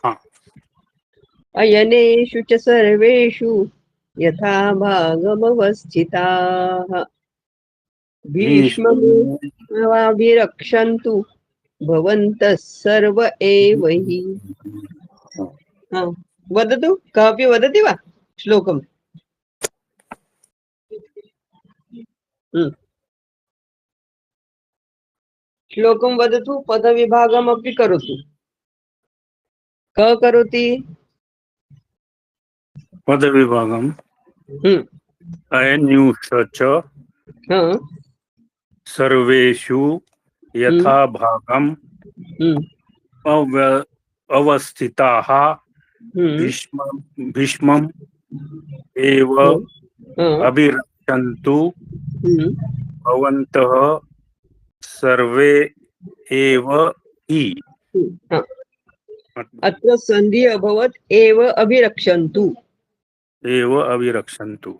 हा. अयनेषु च सर्वेषु यथा भागमवस्थिताः भीष्ममेवाभिरक्षन्तु भवन्तः सर्व एव हि। हा, वदतु, कापि वदति वा श्लोकम्? श्लोकं वदतु, पदविभागमपि करोतु। क करोति? पदविभागम् अयन्युश्च सर्वेषु यथा भागम् अवस्थिताः भीष्मम् एव अभिरक्षन्तु भवन्तः सर्वे एव हि। अत्र संधि अभवत्, एव अभिरक्षन्तु। एव अभिरक्षन्तु।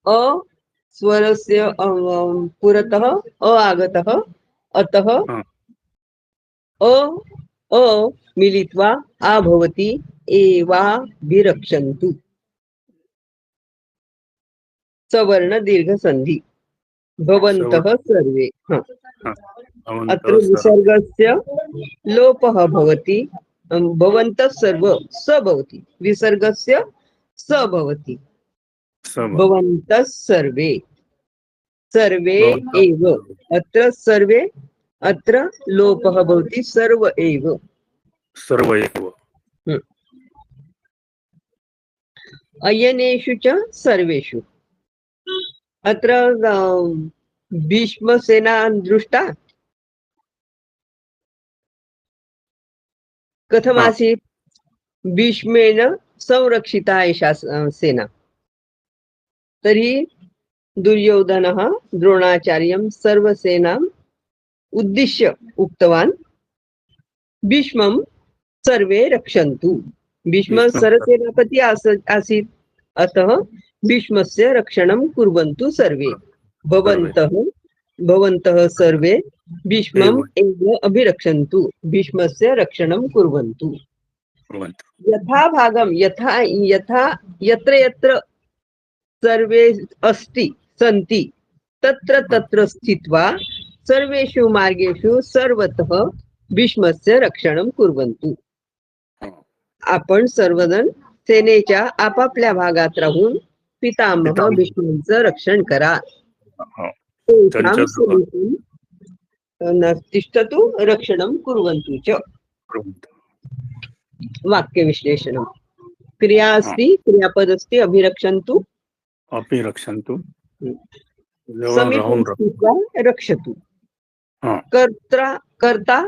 अ स्वरस्य पुरतः अ आगतः, अतः अ अ मिलित्वा आ भवति, एवाभिरक्षन्तु। सवर्ण दीर्घ संधि। भवन्तः सर्वे। अत्र विसर्गस्य लोपः भवति। भवन्तः सर्व स भवति, विसर्गस्य स भवति। भवन्तः सर्वे, सर्वे एव। अत्र सर्वे, अत्र लोपः भवति, सर्व एव। सर्व एव। अयनेषु च सर्वेषु। अत्र भीष्मसेना दृष्टा। कथमासीत्? भीष्मेण संरक्षिता एषा सेना। तर्हि दुर्योधनः द्रोणाचार्यं सर्वसेनाम् उद्दिश्य उक्तवान्, भीष्मं सर्वे रक्षन्तु। भीष्म सरसेनापति आसीत्, अतः भीष्मस्य रक्षणं कुर्वन्तु सर्वे। भवन्तः सर्वे भीष्मम् एव अभिरक्षन्तु, भीष्मस्य रक्षणं कुर्वन्तु। यथा भागं, यथा यत्र यत्र सर्वे अस्ति सन्ति, तत्र तत्र स्थित्वा सर्वेषु मार्गेषु सर्वतः भीष्मस्य रक्षणं कुर्वन्तु। आपण सर्वजण सेनेच्या आपापल्या भागात राहून पितामह भीष्मांचं रक्षण करा। तिष्ठतु रक्षणं कुर्वन्तु च। वाक्य विश्लेषणं। क्रिया अस्ति, क्रियापद अस्ति, अभिरक्षन्तु। अभिरक्षन्तु समीपं स्थित्वा रक्षतु। कर्ता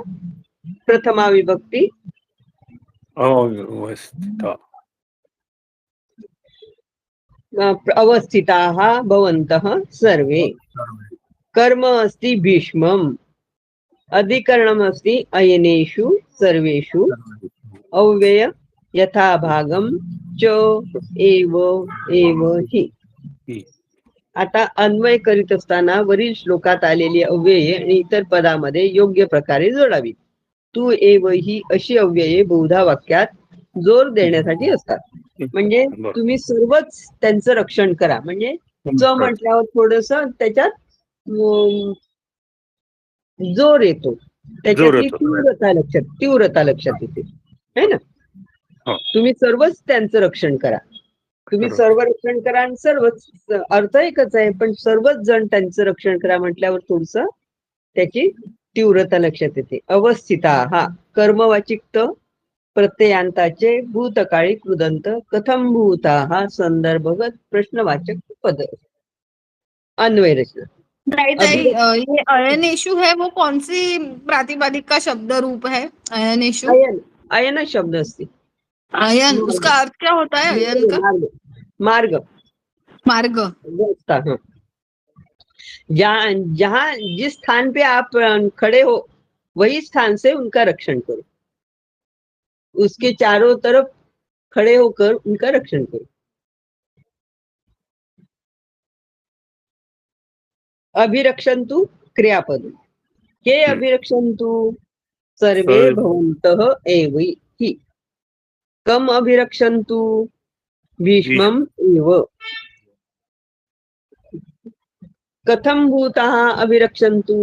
प्रथमा विभक्ति अवस्थिताः भवन्तः सर्वे। कर्म अस्ति भीष्मम्। अधिकरणम् अस्ति अयनेषु सर्वेषु। अव्यय यथा भागं च एव हि। आता अन्वय करीत असताना वरील श्लोकात आलेली अव्यये आणि इतर पदामध्ये योग्य प्रकारे जोडावी। तू एव ही अशी अव्यये बहुधा वाक्यात जोर देण्यासाठी असतात. म्हणजे तुम्ही सर्वच त्यांचं रक्षण करा. म्हणजे च म्हटल्यावर थोडस त्याच्यात जोर येतो, त्याच्यातली तीव्रता लक्षात येते, है ना. तुम्ही सर्वच त्यांचं रक्षण करा. तुम्ही सर्व रक्षण करा आणि सर्वच, अर्थ एकच आहे, पण सर्वच जण त्यांचं रक्षण करा म्हटल्यावर थोडस त्याची तीव्रता लक्षात येते. अवस्थिता हा कर्मवाचिक प्रत्ययांताचे भूतकाळी कृदंत कथम भूता हा संदर्भगत प्रश्नवाचक पद. अन्वय रचना। ये अयनेषु है वो कौन सी प्रातिपदिक का शब्द रूप है? अयनेषु अयन शब्द अस्ति। अयन, उसका अर्थ क्या होता है? अयन का मार्ग, मार्ग। जहाँ जिस स्थान पे आप खड़े हो वही स्थान से उनका रक्षण करो, उसके चारों तरफ खड़े होकर उनका रक्षण करो। अभिरक्षन्तु क्रियापद। के अभिरक्षन्तु? सर्वे भवन्तः एव हि। कम अभिरक्षन्तु भीष्मम् एव कथं भूताः अभिरक्षन्तु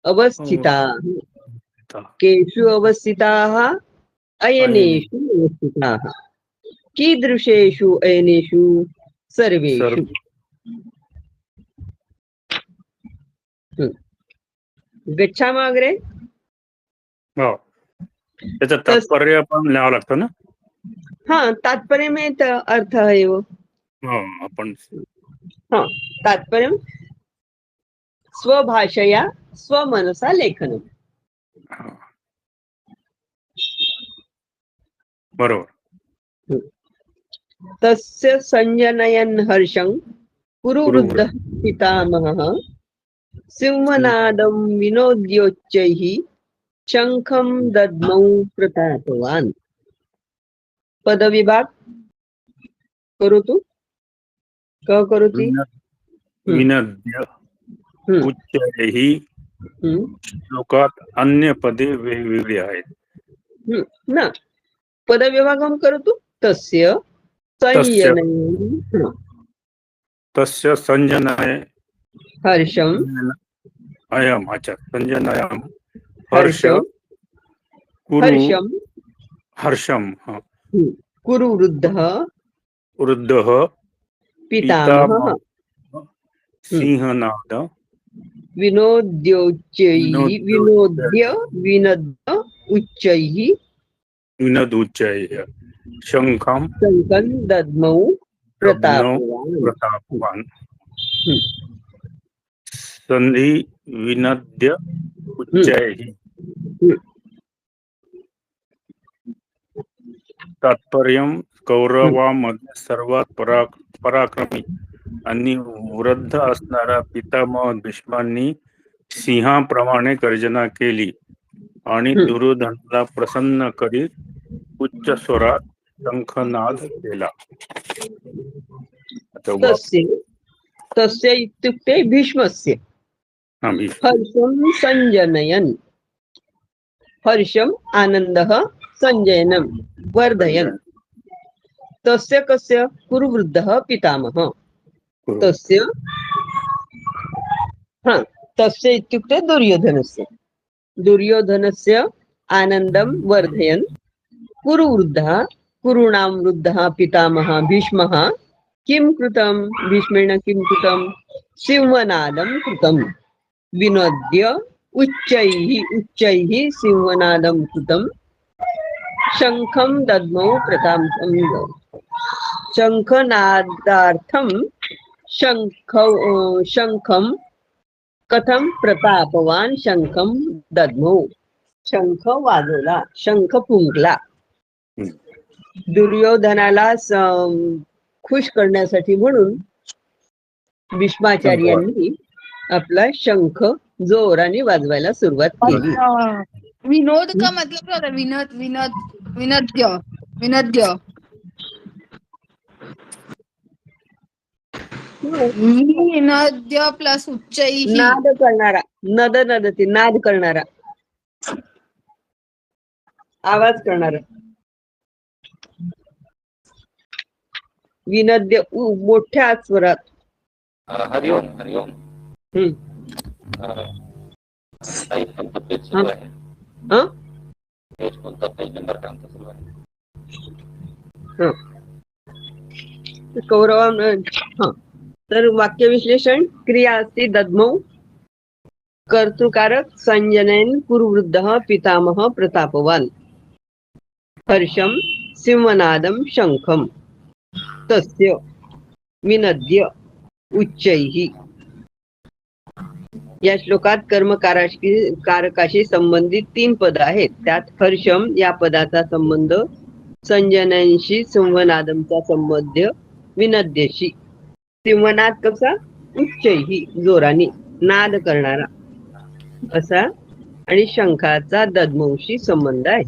अवस्थिताः केषु अवस्थिताः अयनेषु अवस्थिताः कीदृशेषु अयनेषु सर्वेषु गच्छामः अग्रे हो त्याचं तात्पर्य पण लिहावं लागतं ना हा तात्पर्य में अर्थ एव हो आपण हा तात्पर्य स्वभाषया स्वमनसा लेखनम हा. बरोबर तस्य संजनयन् हर्षं कुरुवृद्धः पितामहः सिंहनादं विनोद्योच्चैः शंखं दद्मौ प्रतापवान् पदविभाग करोतु क करोति विनद्य उच्चैः श्लोकात अन्य पदे वेगवेगळी आहेत ना पदविभागं करोतु तस्य संजनयन् तस्य संजनय हर्षं अयम अच्छा संजनयम हर्ष हर्षं हर्षं हर्षम कुरुवृद्धः वृद्धः पितामहः सिंहनाद विनोद्योच्चैः विनोद्य विनद्य उच्चैः विनदुच्चैः शंखं शंखं दद्मौ प्रतापवान् संधि विनद्य उच्चैः तात्पर्य कौरवांमध्ये सर्वात पराक्रमी आणि वृद्ध असणारा पितामह भीष्मांनी सिंहाप्रमाणे गर्जना केली आणि दुर्योधनाला प्रसन्न करीत उच्च स्वरात शंखनाद केला तस्य इत्युक्ते भीष्मस्य हर्षं संजनयन् हर्षम् आनन्दः संजयनं वर्धयन् तस्य कस्य कुरुवृद्धः पितामहः तस्य तस्य इत्युक्ते दुर्योधनस्य आनन्दं वर्धयन् कुरुवृद्धः कुरूणां वृद्धः पितामहः भीष्मः किं कृतं भीष्मेण किं कृतं सिंहनादं कृतं विनोद्य उच्चैः सिंहनादं कृतं शंखं दद्मौ प्रतापं शंखनादार्थं शंखं कथं प्रतापवान शंखं दद्मौ शंख वाजवला शंख फुंकला दुर्योधनाला खुश करण्यासाठी म्हणून भीष्माचार्यांनी आपला शंख जोराने वाजवायला सुरुवात केली विनोद का मतलब क्या होता है विनोद विनोद विनोद्य विनोद्य विनोद्य प्लस उच्चैः नाद करणारा नदती नाद करणारा आवाज करणारा विनद्य मोठ्या स्वरात हरिओम हरिओम कौरवां तर वाक्य विश्लेषण क्रिया अस्ति दद्मौ कर्तृकारक संजनयन् कुरुवृद्धः पितामहः प्रतापवान् हर्षं सिंहनादं शंखं तस्य विनद्य उच्चैः या श्लोकात कर्मकारकाशी संबंधित 3 पद आहेत त्यात हर्षम या पदाचा संबंध संजनयनशी सिंहनादमचा संबंध विनद्यशी सिंहनाद कसा उच्चैही जोराने नाद करणारा असा आणि शंखाचा दद्मौशी संबंध आहे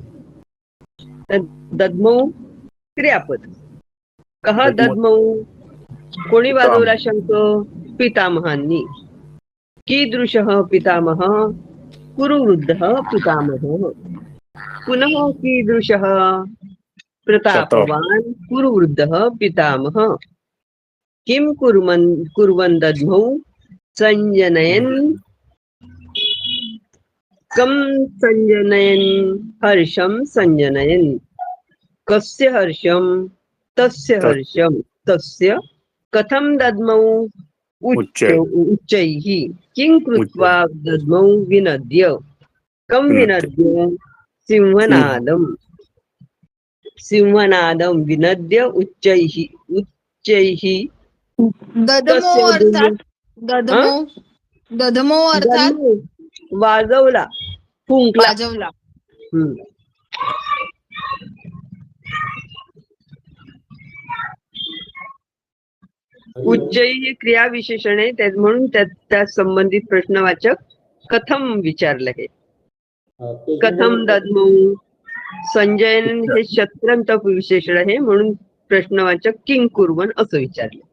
तर दद्मौ क्रियापद कहा दद्मौ कोणी वाजवला शंख पितामहांनी कीदृशः पितामहः कुरुवृद्धः पितामहः पुनः कीदृशः प्रतापवान् कुरुवृद्धः पितामहः किं कुर्वन् दद्मौ संजनयन् कं संजनयन् हर्षं संजनयन् कस्य हर्षं तस्य हर्षं तस्य कथं दद्मौ उच्चैः किं कृत्वा दद्मौ विनद्य कं विनद्य सिंहनादं विनद्य उच्चैः ददमो अर्थात ददमो अर्थात वाजवला फुंकला वाजवला. उच्चैः क्रिया विशेषण आहे त्यात म्हणून त्या संबंधित प्रश्नवाचक कथम विचारलं आहे. कथम दद्मौ संजयन हे शत्रंत विशेषण आहे म्हणून प्रश्नवाचक किंग कुर्वन् असं विचारलं.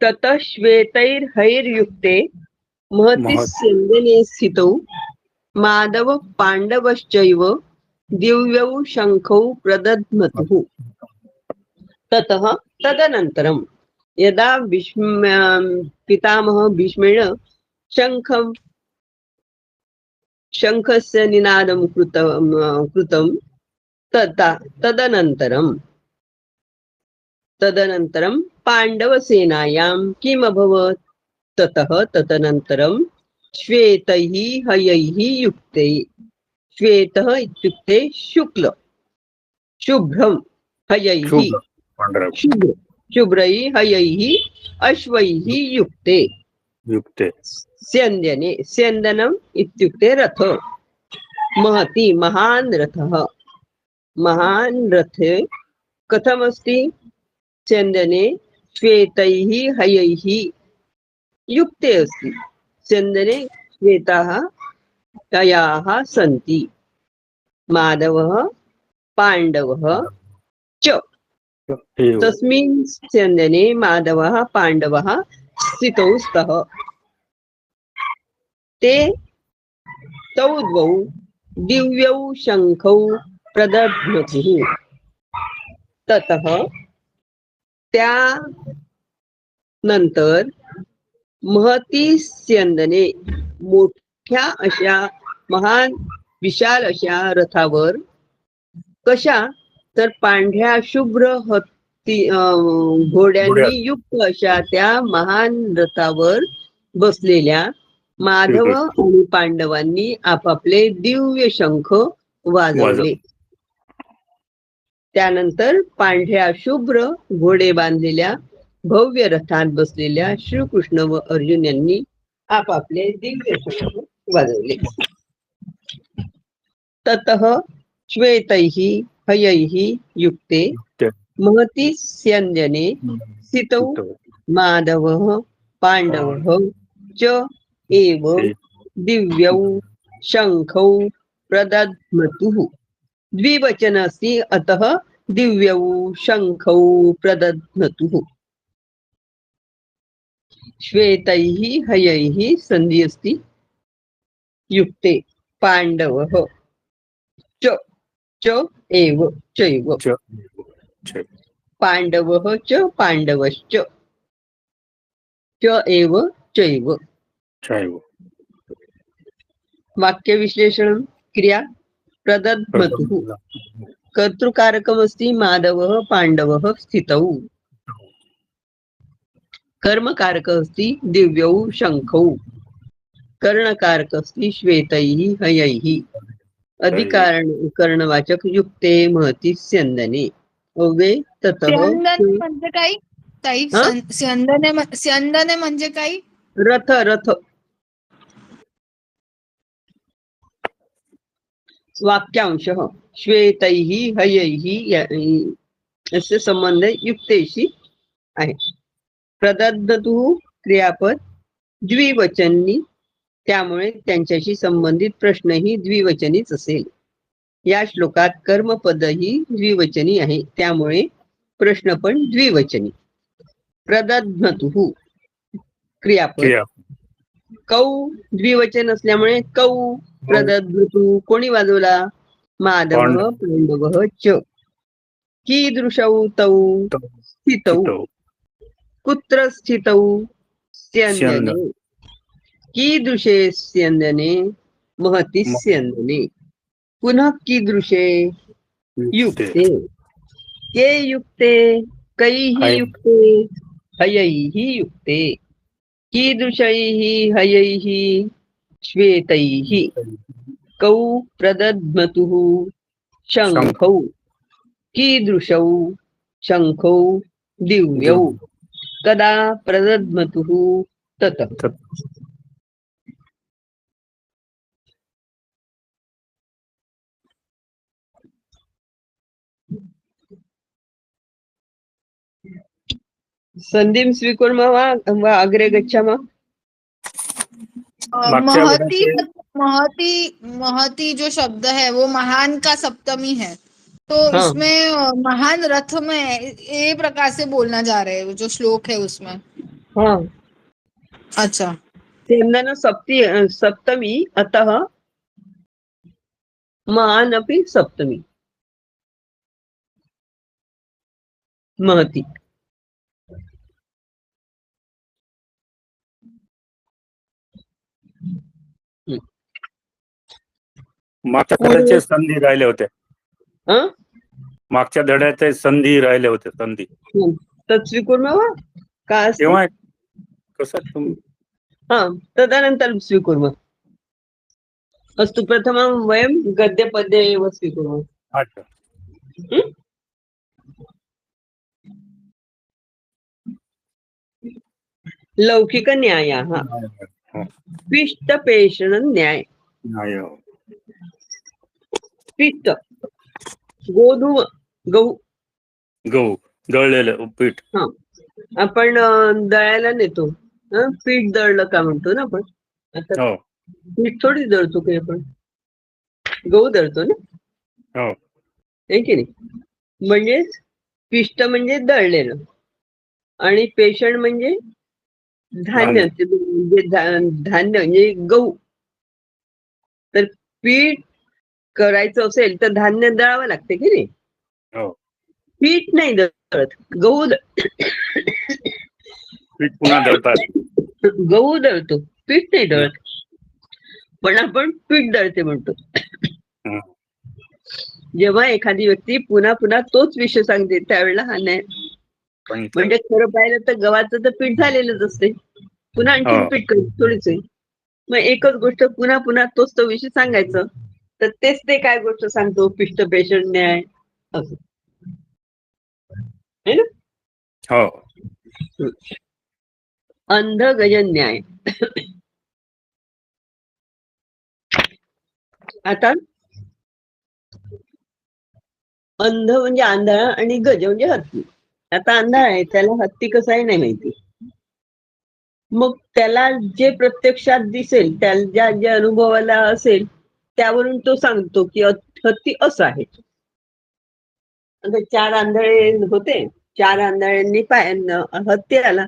ततः श्वेतैर्हैर्युक्ते महति स्यन्दने स्थितौ माधव पांडवश्चैव दिव्यौ शंखौ प्रदध्मतुः. ततः तदनन्तरं यदा पितामह भीष्मेण शंखस्य निनादं कृतं तदनन्तरं पाण्डवसेनायां किम् अभवत्. ततः तदनन्तरं श्वेतैः हयैः युक्ते श्वेतः इत्युक्ते शुक्ल शुभ्रं हयैः शुभ्रैः हयैः अश्वैः युक्ते स्यन्दनम् इत्युक्ते रथ महति महान् रथः महान् रथे कथमस्ति स्यन्दने श्वेतैः हयैः युक्ते अस्ति. स्यन्दने श्वेताः हयाः सन्ति. माधवः पाण्डवः च तस्मिन् स्यन्दने माधवः पाण्डवः स्थितौ स्तः. ते तौ द्वौ दिव्यौ शंखौ प्रदध्मतुः. ततः त्यानंतर महती स्यन्दने मोठ्या अशा महान विशाल अशा रथावर कशा तर पांढऱ्या शुभ्र हत्ती घोड्यांनी युक्त अशा त्या महान रथावर बसलेल्या माधव आणि पांडवांनी आपापले दिव्य शंख वाजवले. त्यानंतर पांढऱ्या शुभ्र घोडे बांधलेल्या भव्य रथात बसलेल्या श्रीकृष्ण व अर्जुन यांनी आपापले दिव्य शंख वाजवले. ततः श्वेतैः हयैः युक्ते महती स्यन्दने स्थितौ माधवः पाण्डवः च एव दिव्यौ शंखौ प्रदध्मतुः. द्विवचन अस्ति अतः दिव्यौ शंखौ प्रदध्मतुः. श्वेतैः हयैः संधि अस्ति युक्ते पाण्डवः च एव चैव पाण्डवः च पाण्डवश्च च एव चैव. वाक्य विश्लेषण क्रिया प्रदध्मतुः कर्तृकारकमस्ति माधवः पाण्डवः स्थितौ. कर्मकारकः अस्ति दिव्यौ शंखौ. कर्णकारक अस्ति श्वेतैः हयैः. अधिकरणवाचक युक्ते महती स्यन्दने. ओवे ततः स्यंदन म्हणजे काय ताई? स्यंदने म्हणजे काय? रथ रथ. वाक्यांशः श्वेतैः हयैः असे संबंध युक्तेशी आहे. प्रदध्मतुः क्रियापद द्विवचनी त्यामुळे त्यांच्याशी संबंधित प्रश्नही द्विवचनीच असेल. या श्लोकात कर्मपदही द्विवचनी आहे त्यामुळे प्रश्न पण द्विवचनी. प्रदध्मतुः क्रियापद कौ द्विवचन असल्यामुळे कौ प्रदध्मतुः कोणी वाजवला माधवः पाण्डवः च कीदृशौ तौ स्थितौ कुत्र स्थितौ स्यन्दने कीदृशे स्यन्दने महति स्यन्दने पुनः कीदृशे युक्ते के युक्ते कैः युक्ते हयैः युक्ते कीदृशैः हयैः श्वेतैः कौ प्रदद्मतुः शङ्खौ कीदृशौ शङ्खौ दिव्यौ कदा प्रदद्मतुः ततः संधिं स्वीकुर्मः वा अग्रे गच्छामः? महती महती महती जो शब्द है वो महान का सप्तमी है, तो हाँ। इसमें महान रथ में ये प्रकार से बोलना जा रहे हैं जो श्लोक है उसमें। हाँ, अच्छा, स्यन्दन सप्तमी अतः महान अपि सप्तमी महती। मागच्या धड्याचे संधी राहिले होते. हं? मागच्या धड्याचे संधी राहिले होते. संधी तत्स्वीकुर्मः वा का अस्ति? तेव्हा कसं तुम्ही तदनन्तरं स्वीकुर्मः। अस्तु, प्रथमं वयं गद्यपद्ये एव स्वीकुर्मः। अच्छा. हं? लौकिकन्यायाः पिष्टपेषणन्याय। पिष्ट गोधूम गहू गहू दळलेलं पीठ. आपण दळायला नेतो, पीठ दळलं का म्हणतो ना आपण. आता हो पीठ थोडी दळतो की आपण, गहू दळतो ना, हो आहे की नाही? म्हणजे पिष्ट म्हणजे दळलेलं आणि पेषण म्हणजे धान्य, धान्य म्हणजे गहू. तर पीठ करायचं असेल तर धान्य दळावं लागते की नाही? हो. पीठ नाही दळत, गहू पीठ पुन्हा दळतात. गहू दळतो, पीठ नाही दळत, पण आपण पीठ दळते म्हणतो. जेव्हा एखादी व्यक्ती पुन्हा पुन्हा तोच विषय सांगते त्यावेळेला हा नाही. म्हणजे खरं पाहिलं तर गव्हाचं तर पीठ झालेलंच असते, पुन्हा आणखी पीठ करायचं थोडीच आहे. मग एकच गोष्ट पुन्हा पुन्हा तोच तो विषय सांगायचं, तर तेच ते काय गोष्ट सांगतो, पिष्ट पेषण न्याय असं है ना. हो. अंध गजन न्याय. आता अंध म्हणजे आंधळा आणि गज म्हणजे हत्ती. आता आंधळा आहे, त्याला हत्ती कसं आहे नाही माहिती. मग त्याला जे प्रत्यक्षात दिसेल, त्याला ज्या अनुभवाला असेल त्यावरून तो सांगतो की हत्ती असं आहे. आता 4 आंधळे होते, 4 आंधळ्यांनी हत्ती आला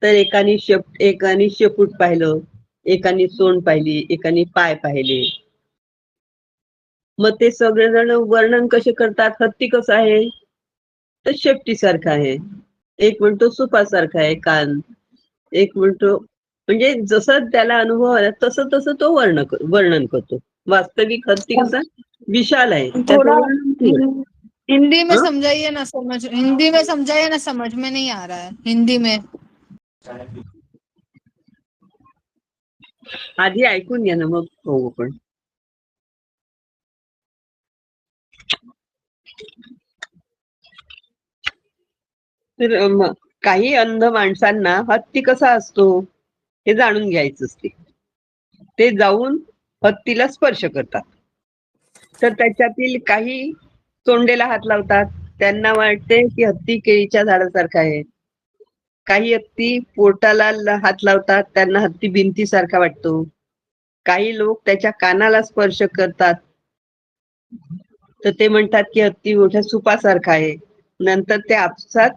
तर एकाने शेपूट पाहिलं, एकाने सोंड पाहिली, एकाने पाय पाहिले. मग ते सगळेजण वर्णन कसे करतात, हत्ती कसं आहे तर शेपटीसारखा आहे, एक म्हणतो सुपासारखा आहे कान, एक म्हणतो, म्हणजे जसं त्याला अनुभव आला तसं तसं तो वर्णन करतो. वास्तविक हत्ती कसा विशाल आहे, थोड़ा वर्णन हिंदी में समझाइए ना, हिंदी में समझाइए ना, समझ में नहीं आ रहा है हिंदी में. आधी ऐकून घ्या ना, मग हो आपण. तर काही अंध माणसांना हत्ती कसा असतो हे जाणून घ्यायचं असते. ते जाऊन हत्तीला स्पर्श करतात, तर त्याच्यातील काही तोंडेला हात लावतात, त्यांना वाटते की हत्ती केळीच्या झाडासारखा आहे. काही हत्ती पोटाला हात लावतात, त्यांना हत्ती भिंतीसारखा वाटतो. काही लोक त्याच्या कानाला स्पर्श करतात, तर ते म्हणतात की हत्ती मोठ्या सुपासारखा आहे. नंतर ते आपसात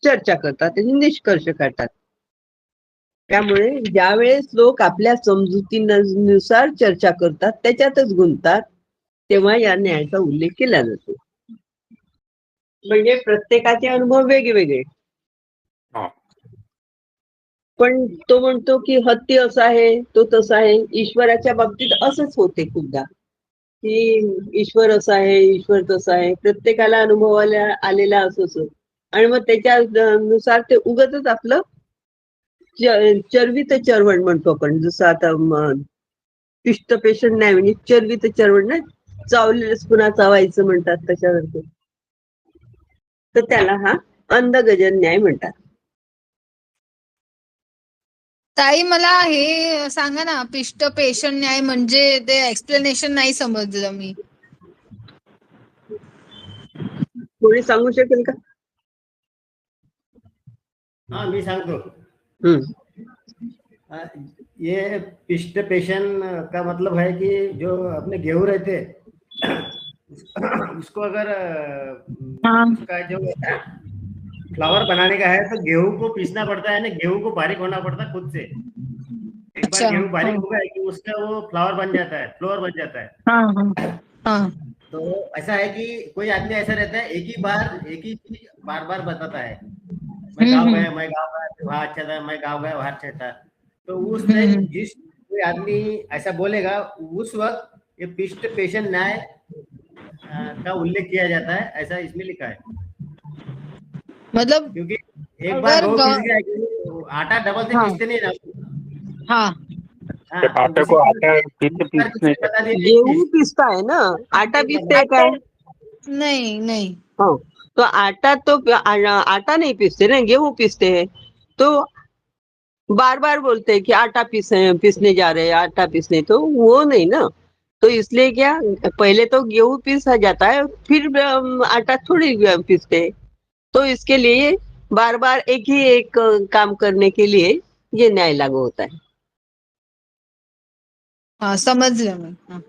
चर्चा करतात आणि निष्कर्ष काढतात. त्यामुळे ज्यावेळेस लोक आपल्या समजुतीनुसार चर्चा करतात, त्याच्यातच गुंततात, तेव्हा या न्यायाचा उल्लेख केला जातो. म्हणजे प्रत्येकाचे अनुभव वेगवेगळे. हा. पण तो म्हणतो की हत्ती असा आहे, तो तसा आहे. ईश्वराच्या बाबतीत असंच होते खूपदा, की ईश्वर असा आहे, ईश्वर तसा आहे. प्रत्येकाला अनुभवाला आलेला असंच. आणि मग त्याच्या नुसार ते उगतच आपलं चरवित चरवण म्हणतो आपण. जसं आता पिष्ट पेशंट नाही म्हणजे चरवित चरवण नाही, चावलेलंच पुन्हा चावायचं म्हणतात तशासारखं. तर त्याला हा अंधगजन न्याय म्हणतात. ताई मला हे सांगा ना, पिष्ट पेशंट न्याय म्हणजे ते एक्सप्लेनेशन नाही समजलं मी. कोणी सांगू शकेल का? हाँ मैं सांगतो. ये पिष्ट पेशन का मतलब है कि जो अपने गेहूं रहते उसको अगर उसका जो फ्लावर बनाने का है तो गेहूं को पीसना पड़ता है ना, गेहूं को बारीक होना पड़ता है खुद से. एक बार गेहूं बारीक हो गया कि उसका वो फ्लावर बन जाता है, फ्लोर बन जाता है. तो ऐसा है कि कोई आदमी ऐसा रहता है एक ही चीज बार बार बताता है. मैं गाँव गया वहाँ अच्छा था, मैं गाँव गया वहाँ अच्छा था. तो उस टाइम जिस कोई आदमी ऐसा बोलेगा उस वक्त ये पिष्ट पेशन न्याय का उल्लेख किया जाता है, ऐसा इसमें लिखा है. मतलब क्योंकि एक बार वो पीस गया कि आटा डबल से पीसते नहीं ना. हाँ ते आटे को आटा पीसने बता दिया गेहूं पिसता है ना, आटा पीसते है काय? नहीं नहीं. हो, तो आटा तो आटा नहीं पीसते ना, गेहूं पीसते हैं. तो बार बार बोलते हैं कि आटा पीसने जा रहे हैं, आटा पीसने. तो वो नहीं ना. तो इसलिए क्या, पहले तो गेहूं पीसा जाता है, फिर आटा थोड़ी पीसते हैं. तो इसके लिए बार बार एक काम करने के लिए ये न्याय लागू होता है. हाँ समझलं मैं. हाँ.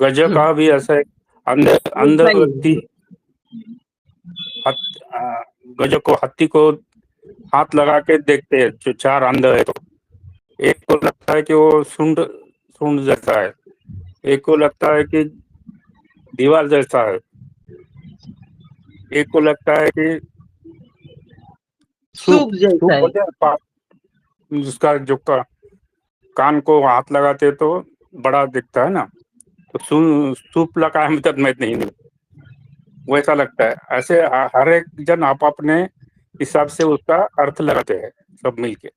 गज का भी ऐसा है. अंध व्यक्ति गज को, हत्ती को हाथ लगा के देखते हैं. जो चार अंध है तो एक को लगता है कि वो सूंड सूंड जैसा है, एक को लगता है कि दीवार जैसा है, एक को लगता है कि सूप जैसा है. जिसका जो कान को हाथ लगाते तो बड़ा दिखता है ना, तो सूप लगा है मतलब मैं नहीं, वैसा लगता है. ऐसे हर एक जन आप अपने हिसाब से उसका अर्थ लगाते हैं सब मिलके.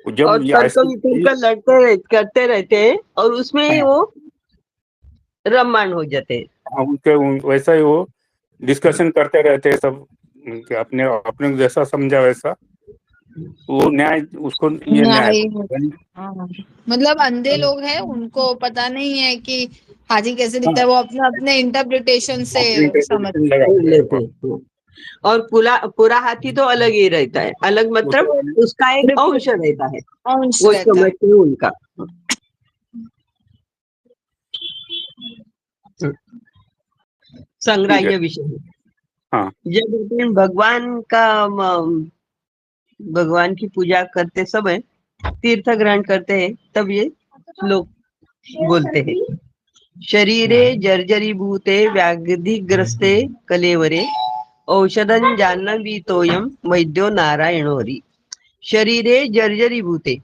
जब और तर्क वितर्क करते रहते हैं और उसमें ही वो रम्मान हो जाते हैं. उनके वैसा ही वो डिस्कशन करते रहते हैं सब उनके अपने अपने जैसा समझा वैसा वो न्याय उसको ये न्याय. मतलब अंधे लोग हैं, उनको पता नहीं है कि हाथी कैसे दिखता है, वो अपने अपने इंटरप्रिटेशन से समझ लेते हैं. और पूरा हाथी तो अलग ही रहता है. अलग मतलब उसका एक अंश रहता है, वो समझते हैं उनका. संग्राह्य विषय. हाँ. जब भगवान की पूजा करते समय तीर्थ ग्रहण करते हैं तब ये श्लोक बोलते हैं. शरीरे जर्जरीभूते व्याधिग्रस्ते कलेवरे औषधं जाह्नवीतोऽयं वैद्यो नारायणो हरि. शरीरे जर्जरीभूते,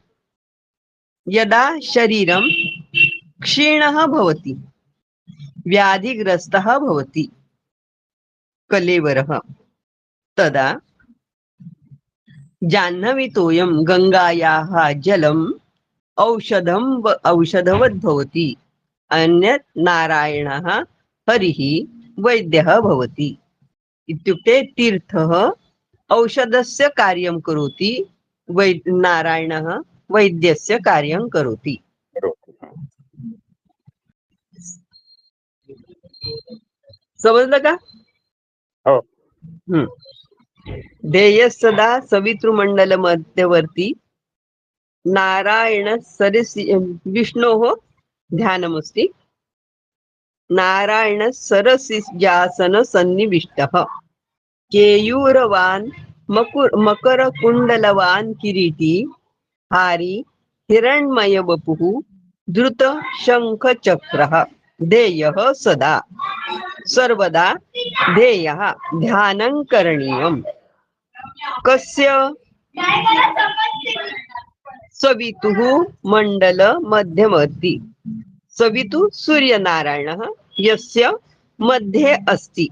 यदा शरीरं क्षीणः भवति, व्याधिग्रस्तः भवति कलेवरः, तदा जाह्नवीतोऽयं गंगायाः जलम् औषधवद् भवति, अन्यत् नारायणः हरिः वैद्यः भवति. इत्युक्ते तीर्थः औषधस्य कार्यं करोति, नारायणः वैद्यस्य कार्यं करोति. समजलं का? हो. ध्येय सदा सवितृमंडल मध्यवर्ती नारायण सरसि विष्णोः ध्यानमस्ति. नारायण सरसिजासन सन्निविष्टः केयूरवान् मकरकुण्डलवान् किरीटी हारी हिरण्मय वपुः धृत शंख चक्रः ध्येयः सदा सर्वदा ध्येयः ध्यानं करणीयम् कस्य सवितुः मंडल मध्यवर्ती सवितु सूर्यनारायणः यस्य मध्ये अस्ति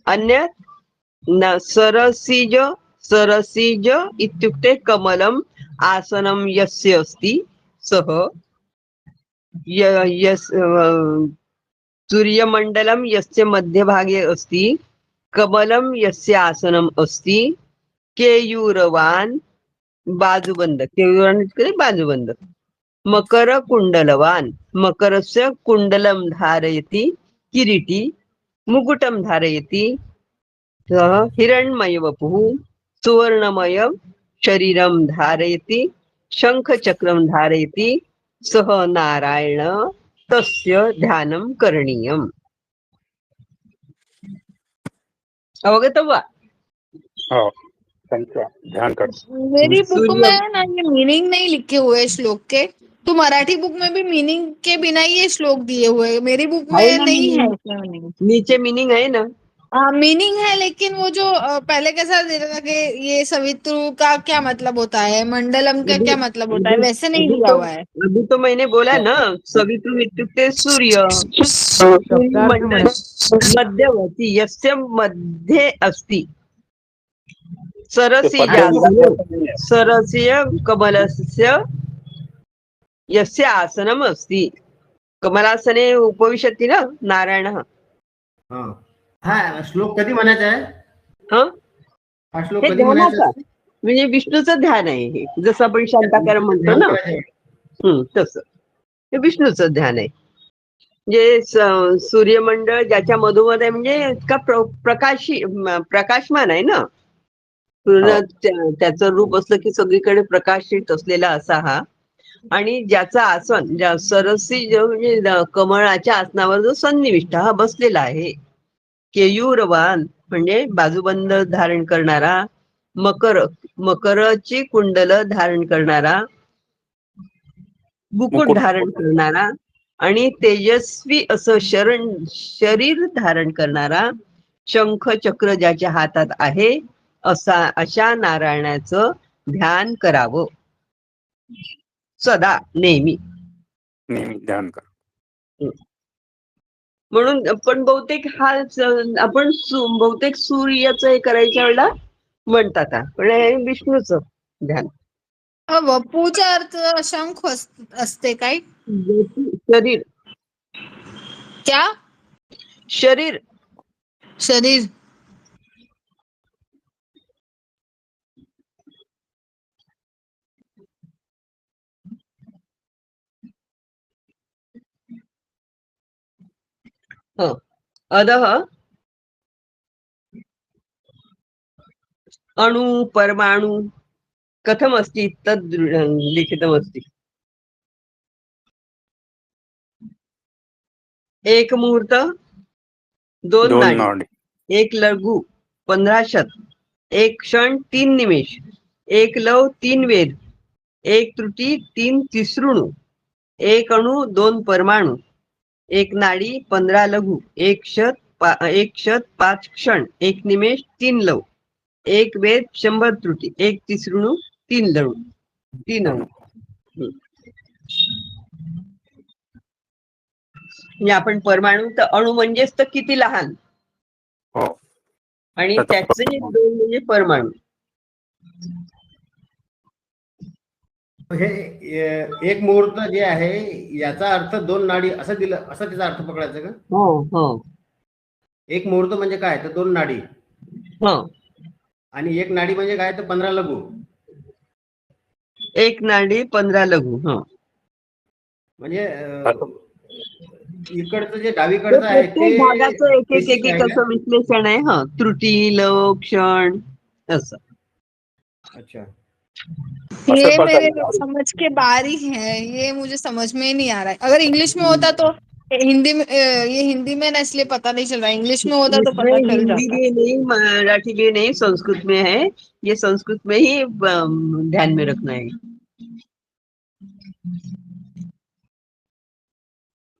अन्यत् न सरसीज सरसीज इत्युक्ते कमलम् आसनं यस्य अस्ति सः सूर्यमण्डलं यस्य मध्यभागे अस्ति कमलं यस्य आसनम् अस्ति केयूरवान् बाजूबंद केयूरवान् इत्युक्ते बाजूबंद मकर कुण्डलवान् मकरस्य कुण्डलं धारयति किरीटी मुकुटं धारयति सः हिरण्मय वपुः सुवर्णमय शरीरं धारयति शंखचक्रं धारयति सः नारायण तस्य ध्यानं करणीयम् अवगत वा हो त्यांचा ध्यान कर। मेरी बुक में ना ये मीनिंग नहीं लिखे हुए श्लोक के, तो मराठी बुक में भी मीनिंग के बिना ही ये श्लोक दिए हुए हैं। मेरी बुक में नहीं है मीनिंग। नीचे मीनिंग है ना? मीनिंग है, लेकिन वो जो पहले कैसा दे रहा था कि ये सवितु का क्या मतलब होता है, मंडलम का क्या मतलब होता है, वैसे नहीं दिया हुआ है। अभी तो मैंने बोला ना सवितु इत्युक्ते सूर्य मंडल मध्यवर्ती यस्य मध्ये अस्ति सरस्य कमलस्य यस्य आसनम् अस्ति कमलासने उपविशति ना नारायणः। हा श्लोक कधी म्हणायचा आहे? हा श्लोक हे कधी म्हणायचा आहे? म्हणजे विष्णूचं ध्यान आहे हे, जसं आपण शांताकार म्हणतो ना तसं हे विष्णूचं ध्यान आहे। म्हणजे सूर्यमंडळ ज्याच्या मधोमध आहे म्हणजे इतका प्रकाशमान आहे ना पूर्ण त्याचं रूप असलं की सगळीकडे प्रकाशित असलेला असा हा, आणि ज्याचं आसन ज्या सरसी म्हणजे कमळाच्या आसनावर जो सन्निविष्ट हा बसलेला आहे। केयूरवान म्हणजे बाजूबंद धारण करणारा, मकरची कुंडल धारण करणारा, मुकुट धारण करणारा आणि तेजस्वी असं शरीर धारण करणारा, शंख चक्र ज्याच्या हातात आहे अशा नारायणाचं ध्यान करावं सदा नेहमी ध्यान कर। म्हणून पण बहुतेक हा आपण बहुतेक सूर्याचं हे करायच्या वेळेला म्हणतात पण हे विष्णूचं ध्यान। वपूचा अर्थ शंख असते काय? शरीर क्या? शरीर शरीर। अधः अणु परमाणु कथमस्ति तद् लिखितमस्ति। एक मुहूर्त दोन नाडी, एक लघु 15 शत, एक क्षण 3 निमेष, एक लव 3 वेद, एक त्रुटी 3 तिसृणु, एक अणु 2 परमाणु, एक नाडी 15 लघु, एक क्षत 5 क्षण, एक निमेष 3 लव, एक वेद 100 त्रुटी, एक तिसृणु 3 लव 3 अणु। म्हणजे आपण परमाणु तर अणु म्हणजेच तर किती लहान आणि त्याचे 2 म्हणजे परमाणु। हे एक मुहूर्त जे आहे याचा अर्थ 2 नाडी असं दिलं, असं त्याचा अर्थ पकडायचा का? हो एक मुहूर्त म्हणजे काय तर 2 नाडी आणि एक नाडी म्हणजे काय तर 15 लघु, एक नाडी 15 लघु। म्हणजे इकडचं जे डावीकडचं आहे ते भागाचं एक असं विश्लेषण आहे त्रुटी लव क्षण असं। अच्छा, ये मेरे समझ के बाहर ही है, ये मुझे समझ में ही नहीं आ रहा है। अगर इंग्लिश में होता तो हिंदी में, ये हिंदी में ना इसलिए पता नहीं चल रहा, इंग्लिश में होता तो पता चल जाता। हिंदी में नहीं, मराठी में नहीं, संस्कृत में है ये, संस्कृत में ही ध्यान में रखना है।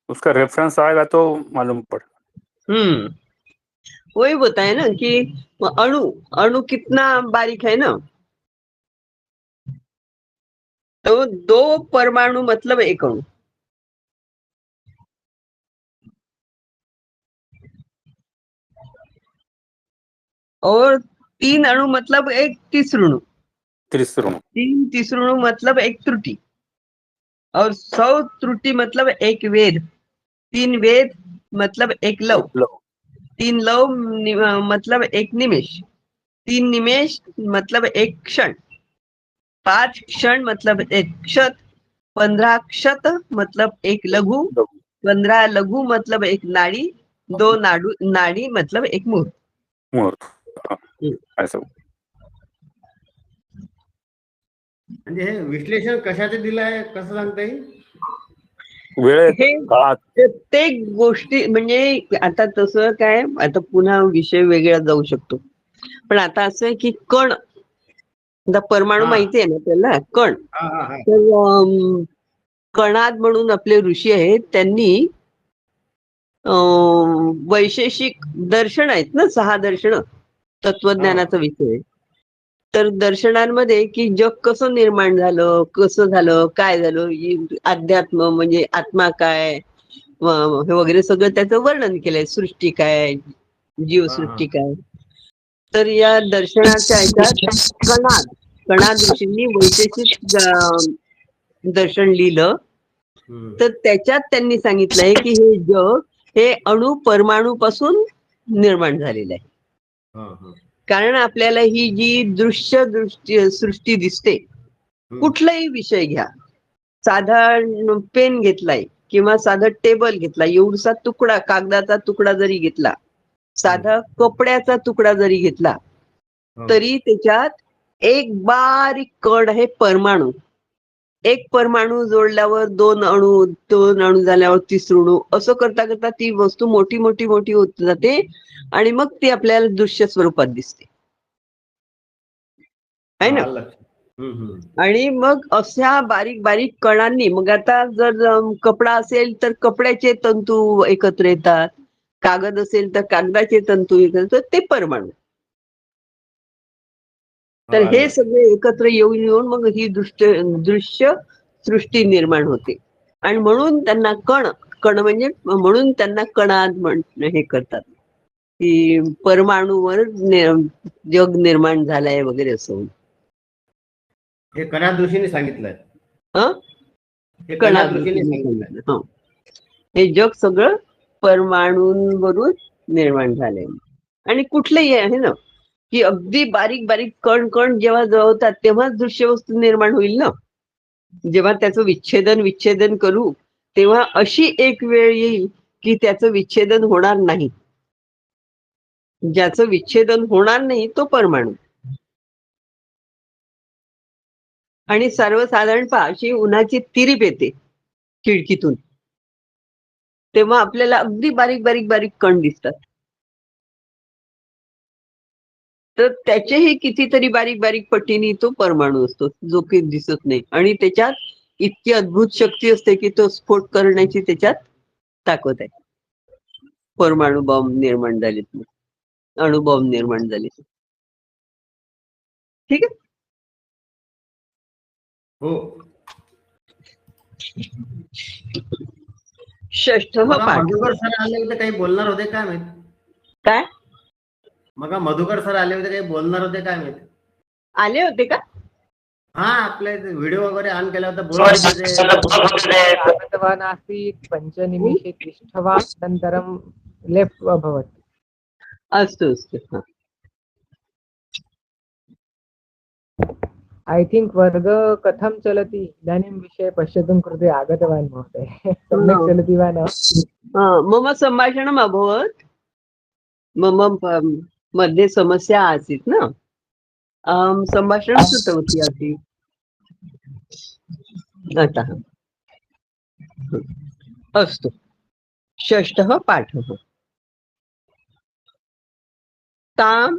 उसका रेफरेंस आएगा तो मालूम पड़ेगा। वही बताए ना कि अणु अणु कितना बारीक है ना, तो 2 परमाणु मतलब 1 अणु। और 3 अणु मतलब 1 तीसृणु। 3 तीसृणु मतलब 1 त्रुटि। और 100 त्रुटि मतलब 1 वेद। 3 वेद मतलब 1 लव। 3 लव मतलब 1 निमेष। 3 निमेष मतलब 1 क्षण। 5 क्षण मतलब 1 क्षत। 15 क्षत मतलब 1 लघु। 15 लघु मतलब 1 नाडी। 2 नाडी मतलब 1 मुहूर्त। असं म्हणजे हे विश्लेषण कशाचं दिलं आहे, कसं सांगता येईल? हे प्रत्येक गोष्टी म्हणजे आता तसं काय, आता पुन्हा विषय वेगळा जाऊ शकतो, पण आता असं आहे की कण, आता परमाणू माहिती आहे ना त्याला, कण. तर कणाद म्हणून आपले ऋषी आहेत, त्यांनी वैशेषिक दर्शन आहेत ना, 6 दर्शन तत्वज्ञानाचा विषय. तर दर्शनांमध्ये की जग कसं निर्माण झालं, कसं झालं, काय झालं, अध्यात्म म्हणजे आत्मा काय, हे वगैरे सगळं त्याचं वर्णन केलंय. सृष्टी काय, जीवसृष्टी काय. तर या दर्शनाच्या ह्याच्यात कणाद ऋषींनी वैशेषिक दर्शन लिहिलं. तर त्याच्यात त्यांनी सांगितलंय की हे जग हे अणु परमाणू पासून निर्माण झालेलं आहे. कारण आपल्याला ही जी दृश्य सृष्टी दिसते, कुठलाही विषय घ्या, साधा पेन घेतलाय किंवा साधा टेबल घेतला, एवढसा तुकडा कागदाचा तुकडा जरी घेतला, साधा कपड्याचा तुकडा जरी घेतला, तरी त्याच्यात एक बारीक कण आहे परमाणू. एक परमाणू जोडल्यावर 2 अणू, 2 अणू झाल्यावर तिसृणू, असं करता करता ती वस्तू मोठी मोठी मोठी होत जाते आणि मग ती आपल्याला दृश्य स्वरूपात दिसते, आहे ना. आणि मग अशा बारीक बारीक कणांनी, मग आता जर कपडा असेल तर कपड्याचे तंतू एकत्र येतात, कागद असेल तर कागदाचे तंतू एकत्र येतात, ते परमाणू. तर हे सगळे एकत्र येऊन येऊन मग ही दृश्य सृष्टी निर्माण होते. आणि म्हणून त्यांना कण म्हणजे म्हणून त्यांना कणाद हे करतात की परमाणूवर जग निर्माण झालंय वगैरे असं. हे कणाद ऋषीने सांगितलंय. कणाद ऋषीने सांगितलं. हे जग सगळं परमाणूंवरून निर्माण झालंय. आणि कुठलंही आहे ना की अगदी बारीक बारीक कण जेव्हा जळतात तेव्हाच दृश्य वस्तू निर्माण होईल ना. जेव्हा त्याचं विच्छेदन करू तेव्हा अशी एक वेळ येईल की त्याचं विच्छेदन होणार नाही. ज्याचं विच्छेदन होणार नाही तो परमाणू. आणि सर्वसाधारण अशी उन्हाची तिरीप येते खिडकीतून, तेव्हा आपल्याला अगदी बारीक बारीक बारीक कण दिसतात. तर त्याचेही कितीतरी बारीक बारीक पटीने तो परमाणू असतो जो काही दिसत नाही. आणि त्याच्यात इतकी अद्भुत शक्ती असते की तो स्फोट करण्याची त्याच्यात ताकद आहे. परमाणू बॉम्ब निर्माण झालेत, अणुबॉम्ब निर्माण झाले. ठीक आहे. हो. 6th पाठ. मधुकर सर आले होते, काही बोलणार होते काय माहित. काय मग मधुकर सर आले होते, काही बोलणार होते काय माहित. आले होते का? हा, आपले व्हिडिओ वगैरे ऑन केला होता. आगतवान् आसीत्, 5 निमेषे तिष्ठवान्, अनन्तरं लेफ्ट् अभवत्. अस्तु अस्तु. ऐ थिङ्क् वर्ग कथं चलति इदानीं विषये पश्यतुं कृते आगतवान् महोदय. सम्यक् चलति वा न? मम सम्भाषणम् अभवत्. मम मध्ये समस्या आसीत् न, सम्भाषणं कृतवती आसीत्. अतः अस्तु. 6th पाठः. तां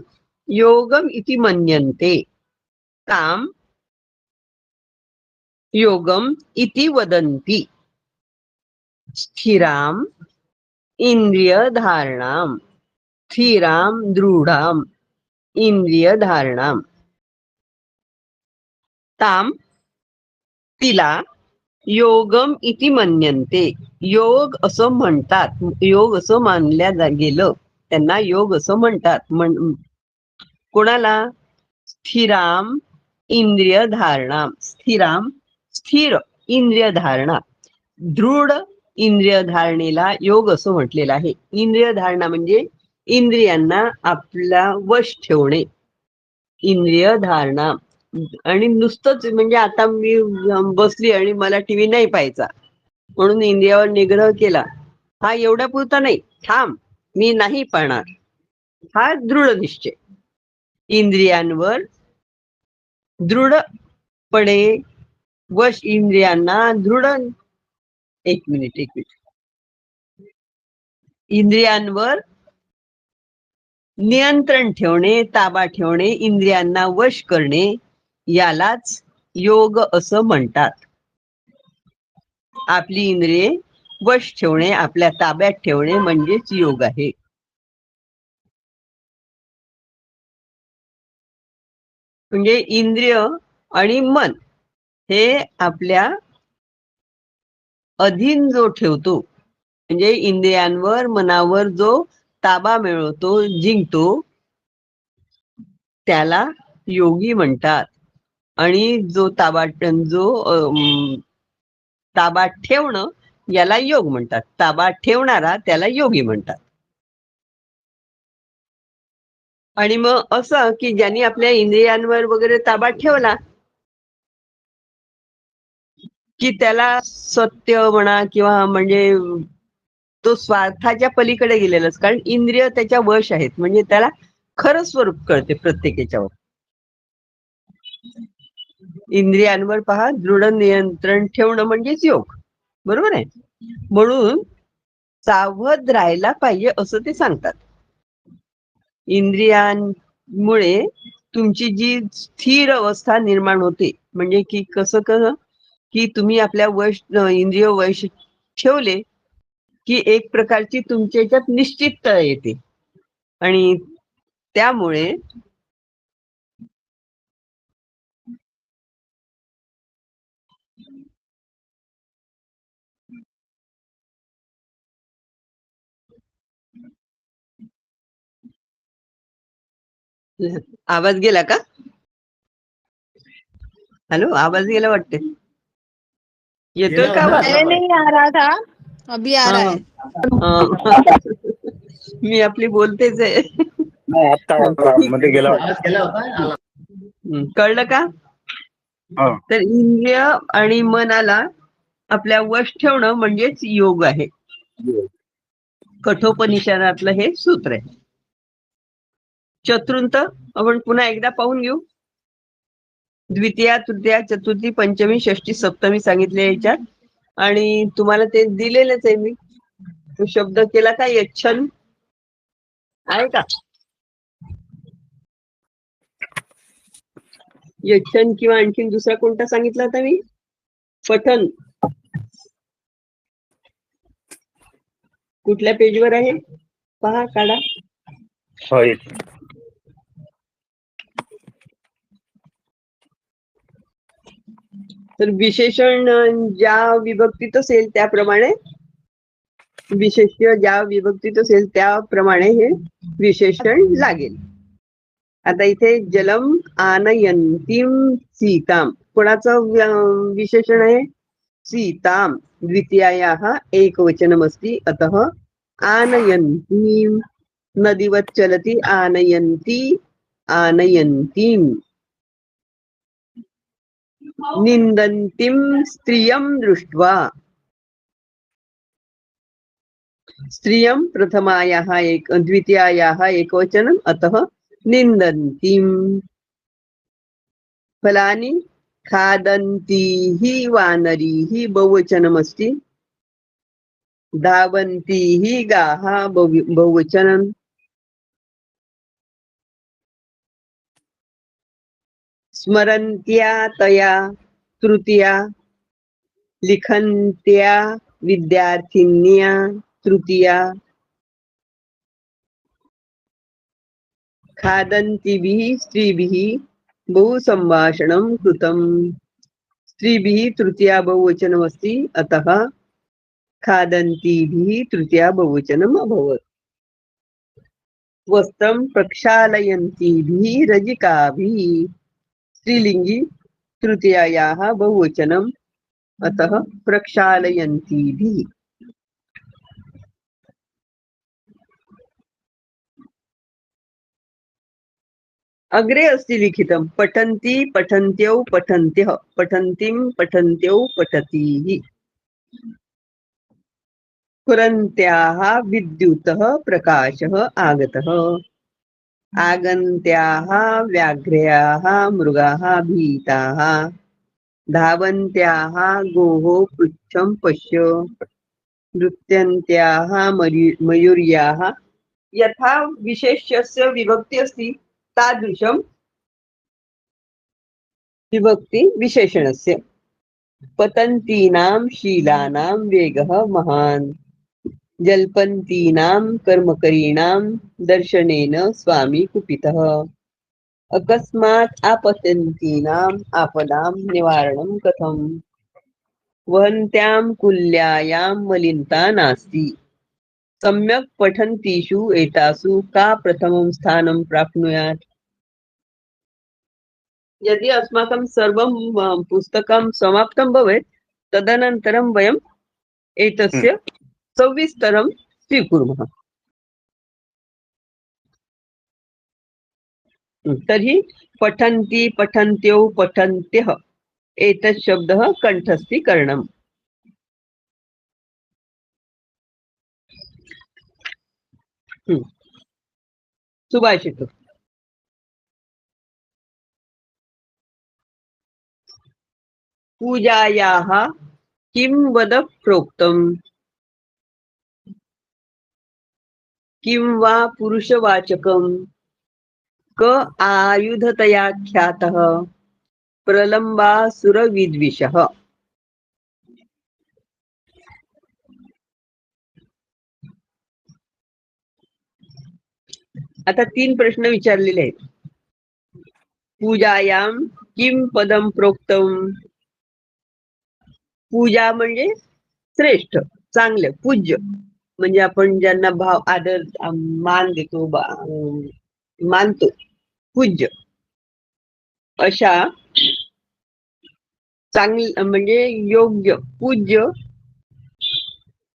योगम् इति मन्यन्ते, तां योगम् इति वदन्ति, स्थिराम इंद्रिय धारणाम, स्थिराम दृढाम इंद्रिय धारणाम, ताम तिला योगम इति मन्यन्ते, योग असं म्हणतात, योग असं मानल्या गेलं, त्यांना योग असं म्हणतात. कोणाला? स्थिराम इंद्रिय धारणा, स्थिराम स्थिर इंद्रिय धारणा, दृढ इंद्रिय धारणेला योग असं म्हटलेलं आहे. इंद्रिय धारणा म्हणजे इंद्रियांना आपला वश ठेवणे, इंद्रिय धारणा. आणि नुसतंच म्हणजे आता मी बसली आणि मला टीव्ही नाही पाहायचा म्हणून इंद्रियावर निग्रह केला, हा एवढ्या पुरता नाही, थांब मी नाही पाहणार, हा दृढ निश्चय. इंद्रियांवर दृढपणे वश, इंद्रियांना दृढ, एक मिनिट, इंद्रियांवर नियंत्रण ठेवणे, ताबा ठेवणे, इंद्रियांना वश करणे, यालाच योग असं म्हणतात. आपली इंद्रिये वश ठेवणे, आपल्या ताब्यात ठेवणे म्हणजेच योग आहे. म्हणजे इंद्रिय आणि मन हे आपल्या अधीन जो ठेवतो, म्हणजे इंद्रियांवर मनावर जो ताबा मिळवतो, जिंकतो, त्याला योगी म्हणतात. आणि जो ताबा ठेवणं याला योग म्हणतात. ताबा ठेवणारा त्याला योगी म्हणतात. आणि मग असं की ज्यांनी आपल्या इंद्रियांवर वगैरे ताबा ठेवला की त्याला सत्य म्हणा किंवा म्हणजे तो स्वार्थाच्या पलीकडे गेलेलाच, कारण इंद्रिय त्याच्या वश आहेत, म्हणजे त्याला खरं स्वरूप कळते प्रत्येकाच्यावर. इंद्रियांवर पहा दृढ नियंत्रण ठेवणं म्हणजेच योग, बरोबर आहे. म्हणून सावध राहायला पाहिजे असं ते सांगतात. इंद्रियांमुळे तुमची जी स्थिर अवस्था निर्माण होते, म्हणजे की कसं की तुम्ही आपल्या वश इंद्रिय वश ठेवले की एक प्रकारची तुमच्या याच्यात निश्चितता येते. आणि त्यामुळे आवाज गेला का? हॅलो, आवाज गेला वाटते. येतोय का आवाज? पहले नहीं आ रहा था, अभी आ रहा है. मी आपली बोलतेच आहे. नाही, आता मध्ये गेला. आवाज गेला होता, आला. कळलं का? हो. तर इंद्रिय आणि मनाला आपल्या वश ठेवणं म्हणजेच योग आहे. कठोपनिषदातलं हे सूत्र आहे. चतुर्थ आपण पुन्हा एकदा पाहून घेऊ. द्वितीया, तृतीया, चतुर्थी, पंचमी, षष्टी, सप्तमी सांगितले याच्यात. आणि तुम्हाला ते दिलेलंच आहे मी. तो शब्द केला का यच्छन आहे का? यच्छन किंवा आणखीन दुसरा कोणता सांगितला होता मी? पठन. कुठल्या पेजवर आहे पहा, काढा. हो, तर विशेषण ज्या विभक्तीत असेल त्याप्रमाणे, विशेष्य ज्या विभक्तीत असेल त्याप्रमाणे हे विशेषण लागेल. आता इथे जलम आनयंतीम सीताम, कोणाचं विशेषण आहे? सीताम. द्वितीयायाः एकवचनमस्ति, अतः आनयंतीम. नदीवत् चलति आनयन्ती आनयन्तीम. निंदन्तीं स्त्रियं दृष्ट्वा, स्त्रियं प्रथमायाः द्वितीयायाः एकवचनम्, अतः निंदन्तीं. फलानि खादन्तीः वानरीः बहुवचनमस्ति, धावन्तीः गाः बहुवचनम्. स्मरन्त्या तया तृतीया, लिखन्त्या विद्यार्थिन्या तृतीया खादन्तिभिः स्त्रीभिः बहु सम्भाषणं कृतम् स्त्रीभिः तृतीया बहुवचनमस्ति अतः खादन्तिभिः तृतीया बहुवचनम् अभवत् वस्त्रं प्रक्षालयन्तिभिः रजिकाभिः स्त्रीलिङ्गी तृतीयायाः बहुवचनम् अतः प्रक्षालयन्तिभिः अग्रे अस्ति लिखितं पठन्ति पठन्त्यौ पठन्त्यः पठन्तीं पठन्त्यौ पठतीः स्फुरन्त्याः विद्युतः प्रकाशः आगतः आगन्त्याः व्याघ्राः मृगाः भीताः धावन्त्याः गोः पृच्छं पश्य नृत्यन्त्याः मयूर्याः यथा विशेष्यस्य विभक्ति अस्ति तादृशं विभक्ति विशेषणस्य पतन्तीनां शीलानां वेगः महान् जल्पन्तीनां कर्मकरीणां दर्शनेन स्वामी कुपितः अकस्मात् आपतन्तीनाम् आपदां निवारणं कथम् वहन्त्यां कुल्यायां मलिनता नास्ति सम्यक् पठन्तीषु एतासु का प्रथमं स्थानं प्राप्नुयात् यदि अस्माकं सर्वं पुस्तकं समाप्तं भवेत् तदनन्तरं वयम् एतस्य सविस्तरं स्वीकुर्मः तर्हि पठन्ति पठन्त्यौ पठन्त्यः एतत् शब्दः कण्ठस्थीकरणम् सुभाषितम् पूजायाः किं वद प्रोक्तम् किं वा पुरुषवाचकम् क आयुधतया ख्यातः प्रलम्बासुरविद्विषः आता 3 प्रश्न विचारलेले आहेत पूजायां किं पदं प्रोक्तम् पूजा म्हणजे श्रेष्ठ चांगले पूज्य म्हणजे आपण ज्यांना भाव आदर मान देतो मानतो पूज्य अशा चांगले म्हणजे योग्य पूज्य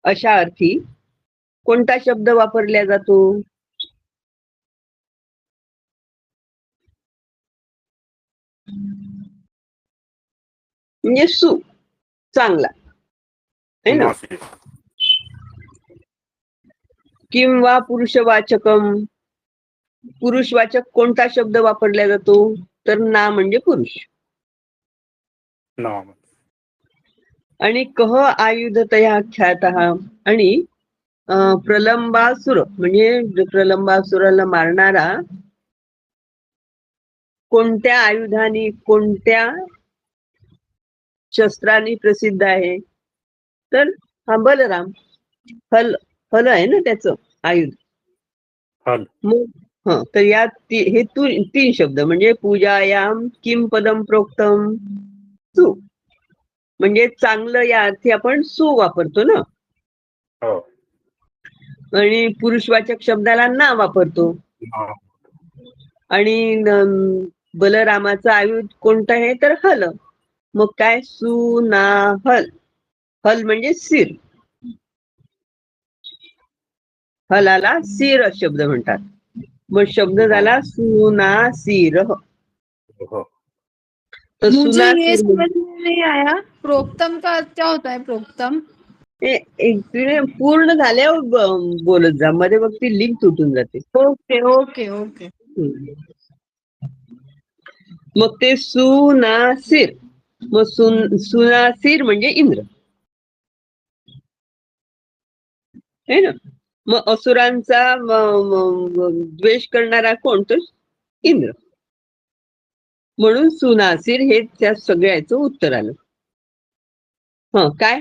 अशा अर्थी कोणता शब्द वापरला जातो म्हणजे सु चांगला है ना किंवा पुरुषवाचकम पुरुषवाचक कोणता शब्द वापरला जातो तर ना म्हणजे पुरुष आणि कह आयुधतया ख्यातः आणि प्रलंबासुर म्हणजे प्रलंबासुराला मारणारा कोणत्या आयुधाने कोणत्या शस्त्रांनी प्रसिद्ध आहे तर हा बलराम फल आहे ना त्याचं आयुध मग तर या हे 3 शब्द म्हणजे पूजायाम किम पदम प्रोक्तम सु म्हणजे चांगलं या अर्थी आपण सु वापरतो ना आणि पुरुषवाचक शब्दाला ना वापरतो आणि बलरामाचं आयुध कोणतं आहे तर हल मग काय सुना हल हल म्हणजे सिर हलाला सिर शब्द म्हणतात मग शब्द झाला सुना सिर तो मुझे सुना ये सिर समझ में नहीं आया प्रोक्तम का अर्थ क्या होता है प्रोक्तम पूर्ण झाल्यावर बोलत जा मध्ये मग ती लिंक तुटून जाते ओके ओके ओके मग ते सुनासिर मग सुनासिर म्हणजे इंद्र है ना मग असुरांचा द्वेष करणारा कोण तर इंद्र म्हणून सुनासिर हे त्या सगळ्याचं उत्तर आलं काय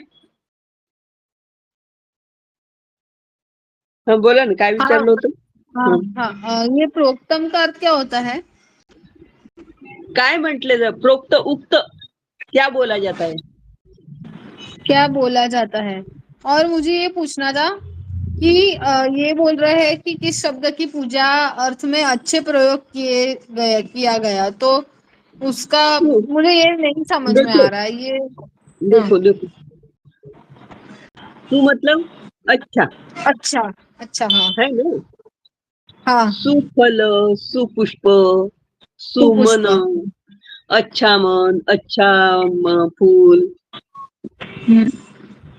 हाँ बोला ना, काय विचारलं होतं? हाँ हाँ ये प्रोक्तम का अर्थ क्या होता है? काय म्हटले? प्रोक्त उक्त क्या बोला जाता है? क्या बोला जाता है? और मुझे ये पूछना था कि ये बोल रहे हैं कि किस शब्द की पूजा अर्थ में अच्छे प्रयोग किया गया, तो उसका मुझे ये नहीं समझ में देखो आ रहा है ये। देखो देखो, तू मतलब अच्छा अच्छा अच्छा हाँ है ना? हाँ सुफल, सुपुष्प, सुपुष्प। सुमन, अच्छा मन, अच्छा फूल,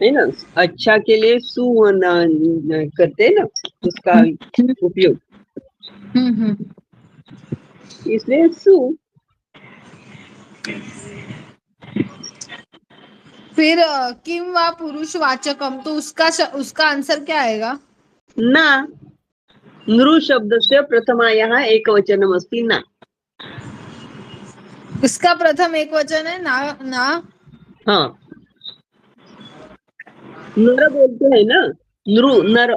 है ना? अच्छा के लिए सुमन करते हैं ना, उसका उपयोग, हम्म। इसलिए सु। फिर किम वा पुरुष वाचकम, तो उसका आंसर क्या आएगा? ना, नृ शब्दस्य प्रथमायाः एकवचनम् अस्ति ना। इसका प्रथम एक वचन है ना ना। हाँ, नर बोलते हैं ना, नृ नर,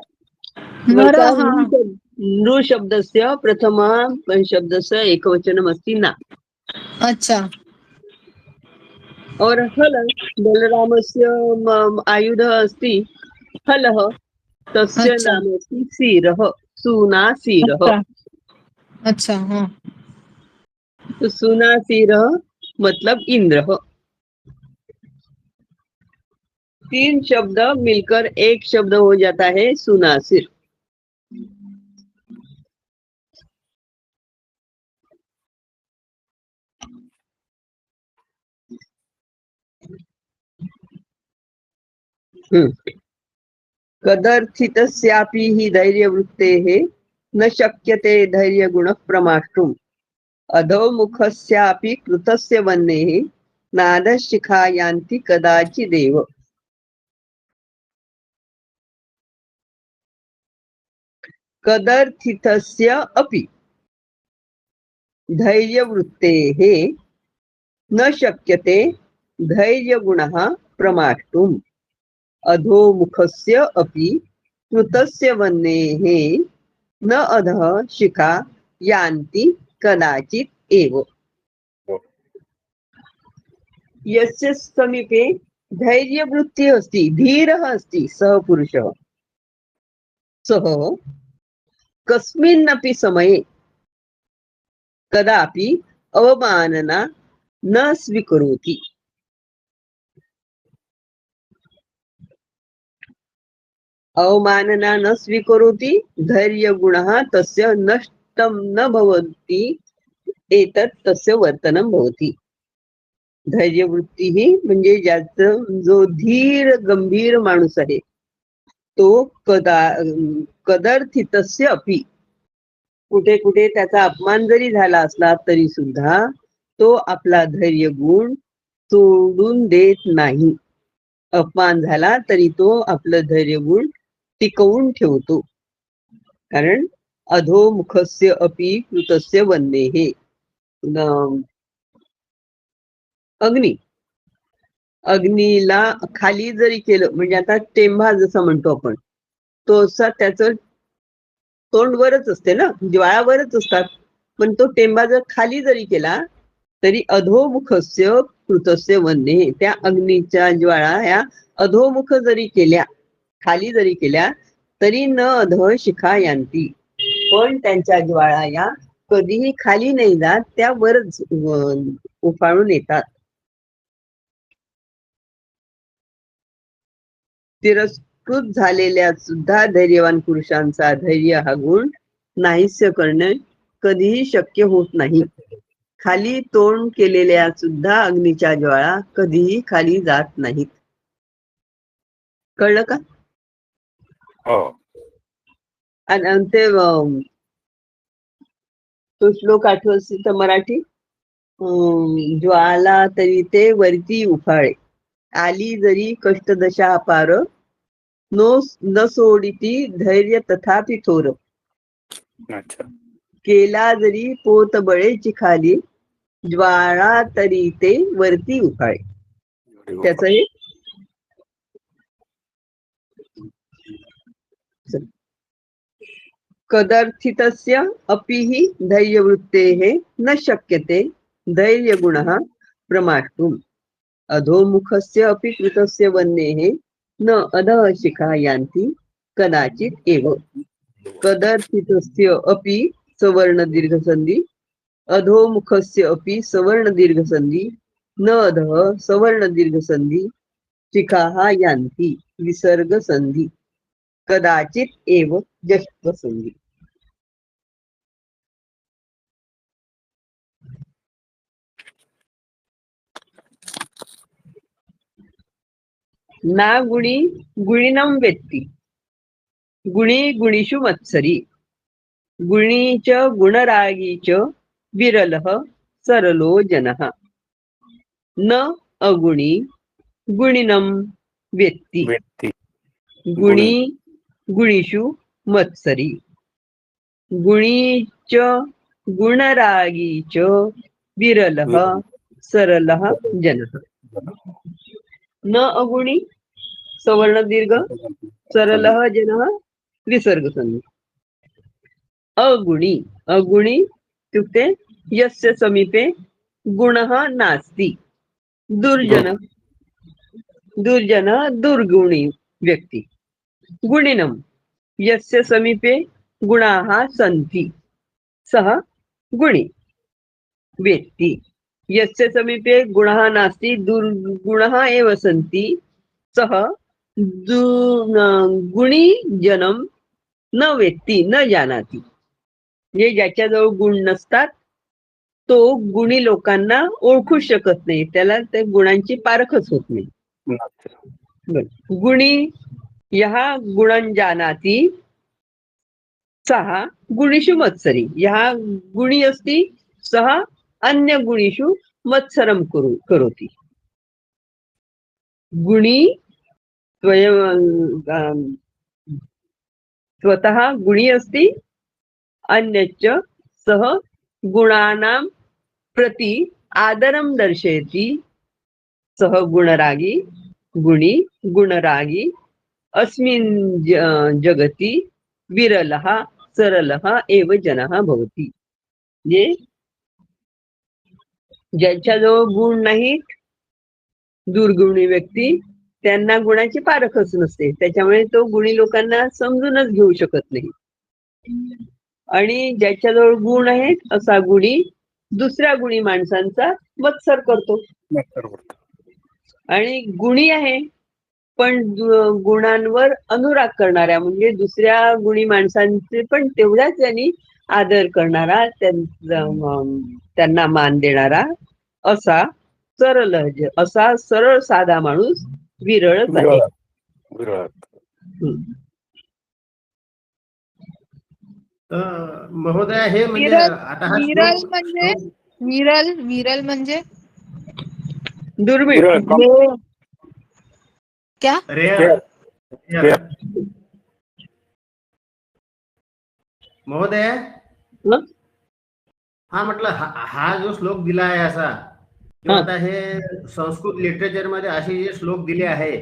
नर वैसा हाँ। नृ शब्दस्य प्रथमा शब्दस्य एकवचनम् अस्ति ना। अच्छा और हल, बलरामस्य आयुधः अस्ति हलः, तस्य अच्छा नाम अस्ति सीरः, सुनासीरः। अच्छा अच्छा हाँ तो सुनासीरः मतलब इंद्र। तीन शब्द मिलकर एक शब्द हो जाता है सुनासिर। कदर्थितस्यापि हि धैर्यवृत्तेः न शक्यते धैर्यगुणः प्रमाष्टुम्। अधोमुखस्यापि कृतस्य वह्नेः नादशिखा यान्ति कदाचिदेव। कदर्थितस्य अपि धैर्यवृत्तेः न शक्यते धैर्यगुणः प्रमाष्टुम्। अधोमुखस्य अपि कृतस्य वह्नेः न अधः शिखा यान्ति कदाचित् एव। यस्य समीपे धैर्यवृत्तिः अस्ति, धीरः अस्ति, सः पुरुषः, सः कस्मिन्नपि समये कदापि अवमानना न स्वीकरोति। अवमानना न स्वीकरोति, धैर्यगुणः तस्य नष्टं न भवति, एतत् तस्य वर्तनं भवति। धैर्यवृत्ती ही म्हणजे ज्याचं, जो धीर गंभीर माणूस आहे तो कदर्थितस्य अपि, कुठे कुठे त्याचा अपमान जरी झाला असला तरी सुद्धा तो आपला धैर्य गुण सोडून देत नाही. अपमान झाला तरी तो आपलं धैर्य गुण टिकवून ठेवतो. कारण अधोमुखस्य अपि कृतस्य वह्नेः, अग्नी, अग्नीला खाली जरी केलं, म्हणजे आता टेंभा जसं म्हणतो आपण, तो असा त्याचं तोंड वरच असते ना, ज्वाळा वरच असतात, पण तो टेंबा जर खाली जरी केला तरी अधोमुखस्य कृतस्य वह्नेः, त्या अग्नीच्या ज्वाळा ह्या अधोमुख जरी केल्या, खाली जरी केल्या तरी न अधः शिखा यांती, पण त्यांच्या ज्वाळा या कधीही खाली नाही जात, त्या वरच उफाळून येतात. तिरस्कृत झालेल्या सुद्धा धैर्यवान पुरुषांचा धैर्य हा गुण नाहीस्य करणे कधीही शक्य होत नाही. खाली तोंड केलेल्या सुद्धा अग्नीच्या ज्वाळा कधीही खाली जात नाहीत. कळलं का? आणि ते तो श्लोक आठवत असेल तर मराठी, ज्वाला तरी ते वरती उफाळे, आली जरी कष्टदशा अपार, न सोडिती धैर्य तथापि थोर. अच्छा, केला जरी पोत बळेची खाली, ज्वाळा तरी ते वरती उफाळे. त्याच हे कदर्थितस्य अपि हि धैर्यवृत्तेः न शक्यते धैर्यगुणः प्रमाष्टुम् अधोमुखस्य अपि कृतस्य वह्नेः न अधः शिखा यान्ति कदाचित् एव कदर्थितस्य अपि सवर्ण दीर्घसन्धि अधोमुखस्य अपि सवर्ण दीर्घसन्धि न अधः सवर्ण दीर्घसन्धि शिखाः यान्ति विसर्गसन्धि कदाचित् एव जश्वसन्धि. ना गुणी गुणिनं वेत्ति गुणी गुणिषु मत्सरी गुणी च गुणरागी च विरलः सरलो जनः न अगुणी गुणिनं वेत्ति व्यक्ती गुणी गुणिषु मत्सरी गुणी च गुणरागी च विरलः सरलः जनः न अगुणी सवर्ण दीर्घ सरलः जनः विसर्ग संधि. अगुणी अगुणी इत्युक्ते यस्य समीपे गुणः नास्ति दुर्जन दुर्जन दुर्गुणी व्यक्ति. गुणिनं यस्य समीपे गुणाः सन्ति सः गुणी. व्यक्ति यस्य समीपे गुणः नास्ति दुर्गुणः एव सन्ति सः गुणी जनं न वेत्ति न जानाति. जे ज्याच्याजवळ गुण नसतात तो गुणी लोकांना ओळखू शकत नाही, त्याला त्या गुणांची पारखच होत नाही. गुणी यः गुणं जानाति सः गुणिषु मत्सरी. यः गुणी अस्ति सः अन्य गुणिषु मत्सरं करोति. गुणी स्वतः गुणी अस्ति अन्यच्च सः गुणानां प्रति आदरं दर्शयति सः गुणरागी गुणी गुणरागी अस्मिन् जगति विरलः सरलः एव जनः भवति. जे ज्यांच्याजवळ गुण नाहीत दुर्गुणी व्यक्ती त्यांना गुणाची पारखच नसते, त्याच्यामुळे तो गुणी लोकांना समजूनच घेऊ शकत नाही. आणि ज्याच्याजवळ गुण आहेत असा गुणी दुसऱ्या गुणी माणसांचा मत्सर करतो. आणि गुणी आहे पण गुणांवर अनुराग करणाऱ्या म्हणजे दुसऱ्या गुणी माणसांचे पण तेवढ्याच त्यांनी आदर करणारा त्यांना मान देणारा असा असा सरळ साधा माणूस विरळच आहे. महोदय हे म्हणजे आता हा विरल म्हणजे विरल म्हणजे दुर्मिळ क्या महोदय हा म्हटलं हा जो श्लोक दिला आहे असा किंवा आता हे संस्कृत लिटरेचर मध्ये असे जे श्लोक दिले आहे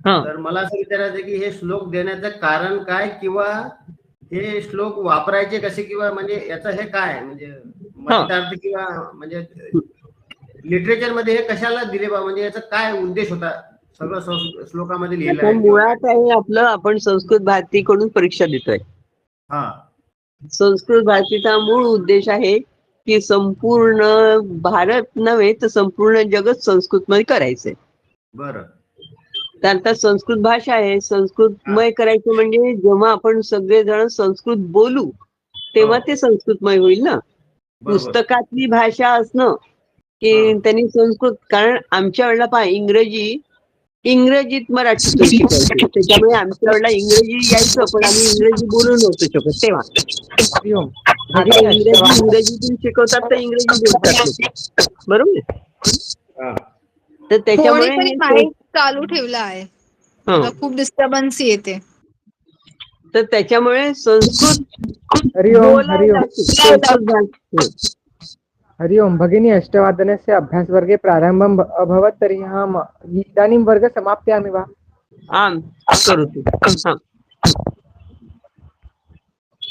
तर मला असं विचारायचं की हे श्लोक देण्याचं कारण काय किंवा हे श्लोक वापरायचे कसे किंवा म्हणजे याचं हे काय म्हणजे अर्थ किंवा म्हणजे लिटरेचर मध्ये हे कशाला दिले बा म्हणजे याचा काय उद्देश होता सगळं श्लोकामध्ये लिहिलं आहे. मुळात आहे आपलं आपण संस्कृत भारतीकडून परीक्षा देतोय. संस्कृत भारतीचा मूळ उद्देश आहे की संपूर्ण भारत नव्हे तर संपूर्ण जगत संस्कृतमध्ये करायचंय. बरं. त्यानंतर संस्कृत भाषा आहे संस्कृतमय करायचं म्हणजे जेव्हा आपण सगळेजण संस्कृत बोलू तेव्हा ते संस्कृतमय होईल ना. पुस्तकातली भाषा असणं की त्यांनी संस्कृत कारण आमच्या वेळेला पहा इंग्रजीत मराठीतून शिकायचं त्याच्यामुळे आमच्या वेळेला इंग्रजी यायचं पण आम्ही इंग्रजी बोलू नव्हतो शकत तेव्हा. आता इंग्रजीतून शिकवतात तर इंग्रजी बोलतात बरोबर. तर त्याच्यामुळे चालू ठेवला आहे खूप डिस्टर्बन्स येते तर त्याच्यामुळे संस्कृत हरि ओम भगिनी अष्टवादनस्य अभ्यासवर्गे प्रारम्भम् अभवत् तर्हि अहम् इदानीं वर्ग समाप्यामि वा? आम् करोतु.